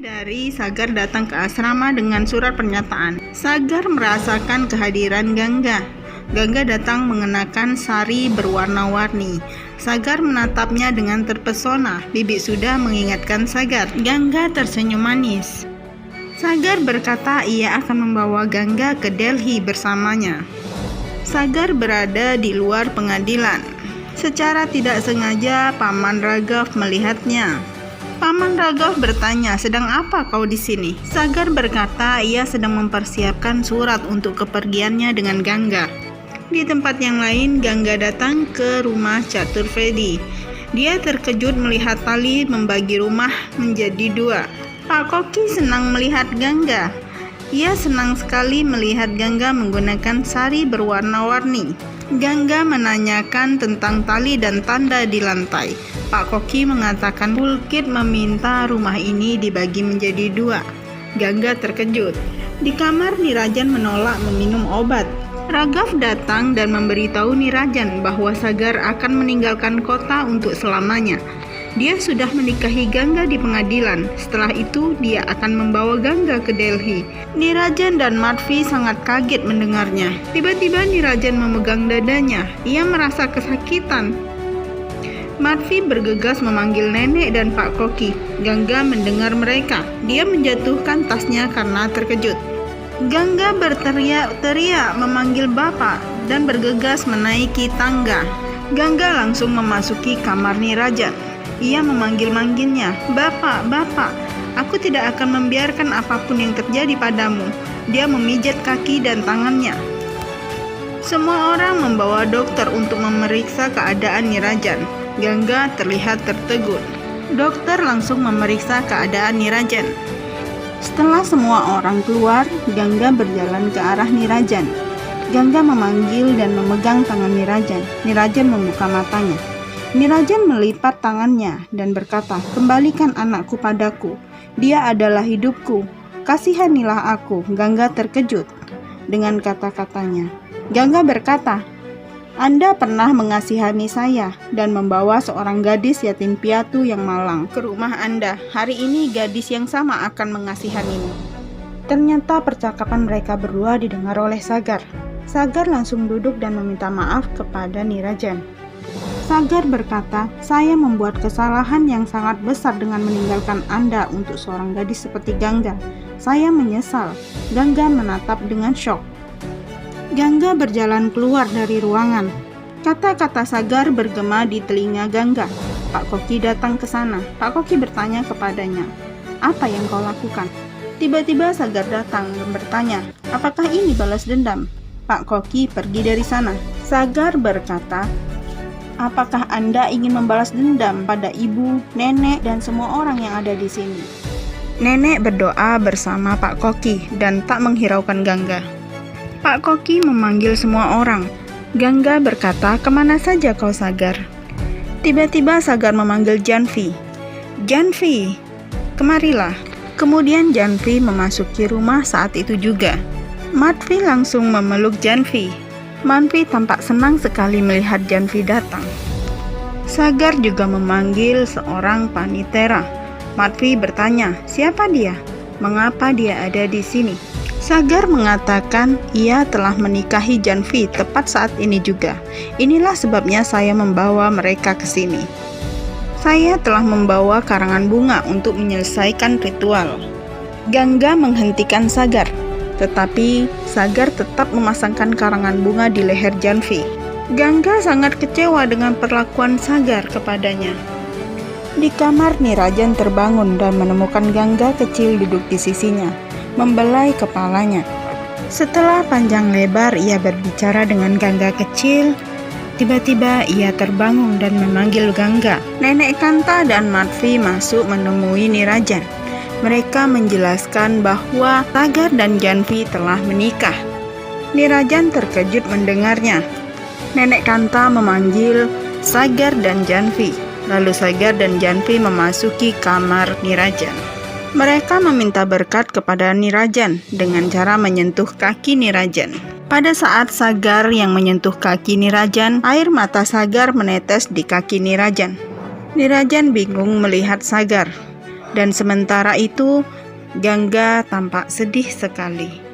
Dari Sagar datang ke asrama dengan surat pernyataan. Sagar merasakan kehadiran Gangga. Gangga datang mengenakan sari berwarna-warni. Sagar menatapnya dengan terpesona. Bibi sudah mengingatkan Sagar. Gangga tersenyum manis. Sagar berkata ia akan membawa Gangga ke Delhi bersamanya. Sagar berada di luar pengadilan. Secara tidak sengaja Paman Raghav melihatnya. Paman Raghav bertanya, "Sedang apa kau di sini?" Sagar berkata ia sedang mempersiapkan surat untuk kepergiannya dengan Gangga. Di tempat yang lain, Gangga datang ke rumah Chaturvedi. Dia terkejut melihat Tali membagi rumah menjadi dua. Pak Koki senang melihat Gangga. Ia senang sekali melihat Gangga menggunakan sari berwarna-warni. Gangga menanyakan tentang tali dan tanda di lantai. Pak Koki mengatakan Pulkit meminta rumah ini dibagi menjadi dua. Gangga terkejut. Di kamar, Nirajan menolak meminum obat. Raghav datang dan memberitahu Nirajan bahwa Sagar akan meninggalkan kota untuk selamanya. Dia sudah menikahi Gangga di pengadilan. Setelah itu, dia akan membawa Gangga ke Delhi. Nirajan dan Madhvi sangat kaget mendengarnya. Tiba-tiba Nirajan memegang dadanya. Ia merasa kesakitan. Madhvi bergegas memanggil nenek dan Pak Koki. Gangga mendengar mereka. Dia menjatuhkan tasnya karena terkejut. Gangga berteriak-teriak memanggil bapak dan bergegas menaiki tangga. Gangga langsung memasuki kamar Nirajan. Ia memanggil-manggilnya, "Bapak, Bapak, aku tidak akan membiarkan apapun yang terjadi padamu." Dia memijat kaki dan tangannya. Semua orang membawa dokter untuk memeriksa keadaan Nirajan. Gangga terlihat tertegun. Dokter langsung memeriksa keadaan Nirajan. Setelah semua orang keluar, Gangga berjalan ke arah Nirajan. Gangga memanggil dan memegang tangan Nirajan. Nirajan membuka matanya. Nirajan melipat tangannya dan berkata, "Kembalikan anakku padaku. Dia adalah hidupku. Kasihanilah aku." Gangga terkejut dengan kata-katanya. Gangga berkata, "Anda pernah mengasihani saya dan membawa seorang gadis yatim piatu yang malang ke rumah Anda. Hari ini gadis yang sama akan mengasihanimu." Ternyata percakapan mereka berdua didengar oleh Sagar. Sagar langsung duduk dan meminta maaf kepada Nirajan. Sagar berkata, "Saya membuat kesalahan yang sangat besar dengan meninggalkan Anda untuk seorang gadis seperti Gangga. Saya menyesal." Gangga menatap dengan syok. Gangga berjalan keluar dari ruangan. Kata-kata Sagar bergema di telinga Gangga. Pak Koki datang ke sana. Pak Koki bertanya kepadanya, "Apa yang kau lakukan?" Tiba-tiba Sagar datang dan bertanya, "Apakah ini balas dendam?" Pak Koki pergi dari sana. Sagar berkata, "Apakah Anda ingin membalas dendam pada ibu, nenek, dan semua orang yang ada di sini?" Nenek berdoa bersama Pak Koki dan tak menghiraukan Gangga. Pak Koki memanggil semua orang. Gangga berkata, "Kemana saja kau, Sagar?" Tiba-tiba Sagar memanggil Janvi. "Janvi, kemarilah." Kemudian Janvi memasuki rumah saat itu juga. Madhvi langsung memeluk Janvi. Madhvi tampak senang sekali melihat Janvi datang. Sagar juga memanggil seorang panitera. Madhvi bertanya, "Siapa dia? Mengapa dia ada di sini?" Sagar mengatakan ia telah menikahi Janvi tepat saat ini juga. "Inilah sebabnya saya membawa mereka ke sini. Saya telah membawa karangan bunga untuk menyelesaikan ritual." Gangga menghentikan Sagar, tetapi Sagar tetap memasangkan karangan bunga di leher Janvi. Gangga sangat kecewa dengan perlakuan Sagar kepadanya. Di kamar, Nirajan terbangun dan menemukan Gangga kecil duduk di sisinya, membelai kepalanya. Setelah panjang lebar ia berbicara dengan Gangga kecil. Tiba-tiba ia terbangun dan memanggil Gangga. Nenek Kanta dan Madhvi masuk menemui Nirajan. Mereka menjelaskan bahwa Sagar dan Janvi telah menikah. Nirajan terkejut mendengarnya. Nenek Kanta memanggil Sagar dan Janvi. Lalu Sagar dan Janvi memasuki kamar Nirajan. Mereka meminta berkat kepada Nirajan dengan cara menyentuh kaki Nirajan. Pada saat Sagar yang menyentuh kaki Nirajan, air mata Sagar menetes di kaki Nirajan. Nirajan bingung melihat Sagar. Dan sementara itu Gangga tampak sedih sekali.